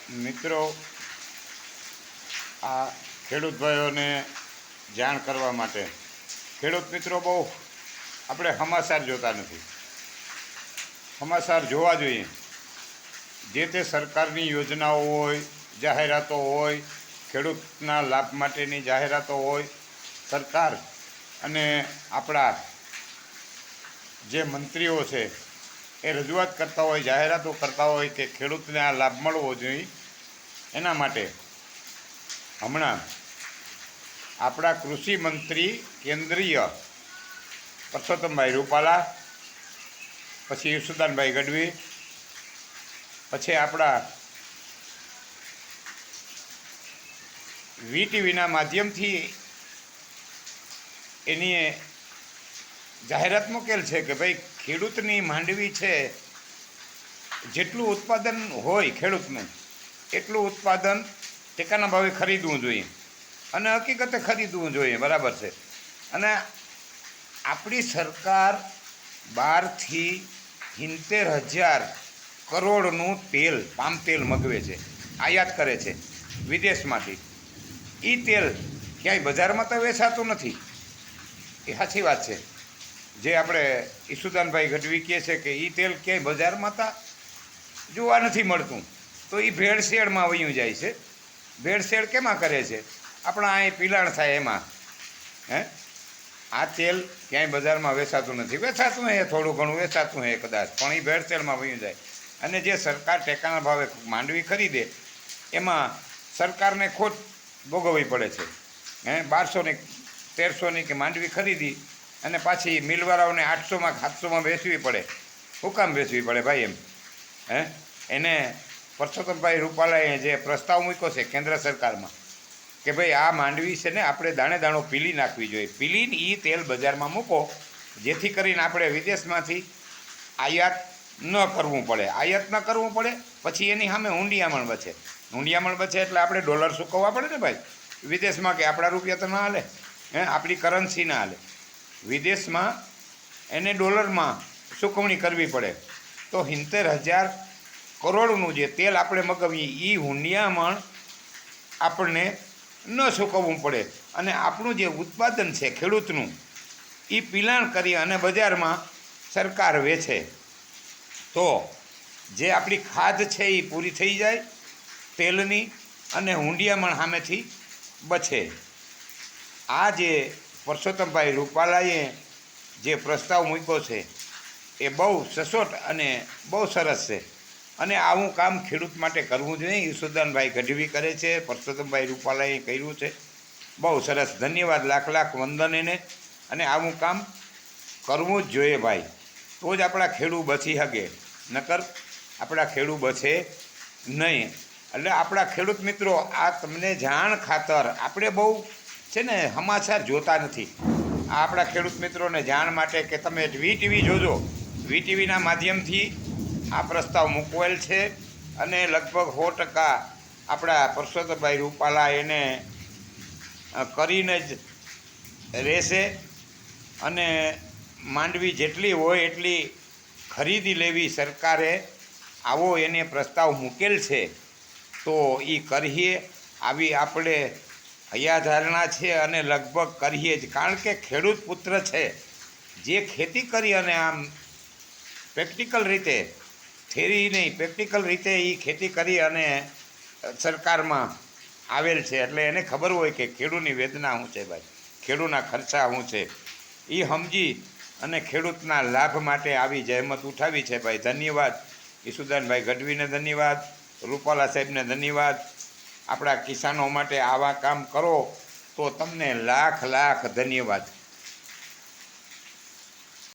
મિત્રો, આ ખેડૂત ભાઈઓને જાણ કરવા માટે, ખેડૂત મિત્રો બહુ આપણે સમાચાર જોતા નથી. સમાચાર જોવા જોઈએ. જે તે સરકારની યોજનાઓ હોય, જાહેરાતો હોય, ખેડૂતના લાભ માટેની જાહેરાતો હોય, સરકાર અને આપણા જે મંત્રીઓ છે એ રજૂઆત કરતા હોય, જાહેરાતો કરતા હોય કે ખેડૂતને આ લાભ મળવો જોઈએ. એના માટે હમણાં આપણા કૃષિ મંત્રી કેન્દ્રીય પરસોત્તમભાઈ રૂપાલા, પછી ઈસુદાનભાઈ ગઢવી, પછી આપણા વીટીવીના માધ્યમથી એની જાહેરાત મૂકેલ છે કે ભાઈ ખેડૂતની માંડવી છે, જેટલું ઉત્પાદન હોય ખેડૂતનું એટલું ઉત્પાદન ટેકાના ભાવે ખરીદવું જોઈએ અને હકીકતે ખરીદવું જોઈએ. બરાબર છે. અને આપણી સરકાર 12થી 70,000 કરોડનું તેલ, પામ તેલ મગવે છે, આયાત કરે છે વિદેશમાંથી. એ તેલ ક્યાંય બજારમાં તો વેચાતું નથી. એ સાચી વાત છે. જે આપણે ઈસુદાનભાઈ ગઢવી કહે છે કે એ તેલ ક્યાંય બજારમાં તો જોવા નથી મળતું, તો એ ભેળસેળમાં વયું જાય છે. ભેળસેળ કેમાં કરે છે? આપણા અહીં પિલાણ થાય એમાં. આ તેલ ક્યાંય બજારમાં વેચાતું નથી. વેચાતું હે, થોડું ઘણું વેચાતું હે કદાચ, પણ એ ભેળસેળમાં વયું જાય. અને જે સરકાર ટેકાના ભાવે માંડવી ખરીદે એમાં સરકારને ખોટ ભોગવવી પડે છે. 1200ની 1300ની કે માંડવી ખરીદી અને પાછી મિલવાળાઓને 800માં 700માં વેચવી પડે. શું કામ વેચવી પડે ભાઈ? એમ એને પરસોત્તમભાઈ રૂપાલાએ જે પ્રસ્તાવ મૂક્યો છે કેન્દ્ર સરકારમાં કે ભાઈ આ માંડવી છે ને આપણે દાણે દાણો પીલી નાખવી જોઈએ. પીલીને એ તેલ બજારમાં મૂકો, જેથી કરીને આપણે વિદેશમાંથી આયાત ન કરવું પડે. આયાત ન કરવું પડે, પછી એની સામે ઊંડિયામણ બચે. ઊંડિયામણ બચે એટલે આપણે ડોલર ચૂકવવા પડે ને ભાઈ વિદેશમાં, કે આપણા રૂપિયા તો ના હાલે, આપણી કરન્સી ના હાલે. વિદેશમાં એને ડોલરમાં ચૂકવણી કરવી પડે. તો 70,000 કરોડનું જે તેલ આપણે મગાવીએ એ ઊંડિયામણ આપણને ન ચૂકવવું પડે અને આપણું જે ઉત્પાદન છે ખેડૂતનું એ પિલાણ કરી અને બજારમાં સરકાર વેચે. તો જે આપણી ખાધ છે એ પૂરી થઈ જાય તેલની, અને ઊંડિયામણ સામેથી બચે. આ જે પરસોત્તમભાઈ રૂપાલાએ જે પ્રસ્તાવ મૂક્યો છે એ બહુ સચોટ અને બહુ સરસ છે. અને આવું કામ ખેડૂત માટે કરવું જોઈએ. ઈસુદાનભાઈ ગઢવી કરે છે, પરસોત્તમભાઈ રૂપાલાએ કર્યું છે. બહુ સરસ. ધન્યવાદ, લાખ લાખ વંદન એને. અને આવું કામ કરવું જ જોઈએ ભાઈ, તો જ આપણા ખેડૂત બચી શકે. નકર આપણા ખેડૂત બચે નહીં. એટલે આપણા ખેડૂત મિત્રો, આ તમને જાણ ખાતર, આપણે બહુ છે ને સમાચાર જોતા નથી. આ આપણા ખેડૂત મિત્રોને જાણ માટે કે તમે વીટીવી જોજો. વીટીવીના માધ્યમથી આ પ્રસ્તાવ મૂકવેલ છે અને લગભગ 100% આપણા પરસોત્તમભાઈ રૂપાલા એને કરીને જ રહેશે. અને માંડવી જેટલી હોય એટલી ખરીદી લેવી સરકારે, આવો એને પ્રસ્તાવ મૂકેલ છે. તો એ કરીએ, આવી આપણે હૈયાધારણા છે અને લગભગ કરીએ જ. કારણ કે ખેડૂત પુત્ર છે જે ખેતી કરી અને આમ પ્રેક્ટિકલ રીતે, થેરી નહીં, પ્રેક્ટિકલ રીતે એ ખેતી કરી અને સરકારમાં આવેલ છે. એટલે એને ખબર હોય કે ખેડૂતની વેદના શું છે ભાઈ, ખેડૂતના ખર્ચા શું છે. એ સમજી અને ખેડૂતના લાભ માટે આવી જહેમત ઉઠાવી છે ભાઈ. ધન્યવાદ ઈસુદાનભાઈ ગઢવીને, ધન્યવાદ રૂપાલા સાહેબને, ધન્યવાદ. આપણા કિસાનો માટે આવા કામ કરો તો તમને લાખ લાખ ધન્યવાદ.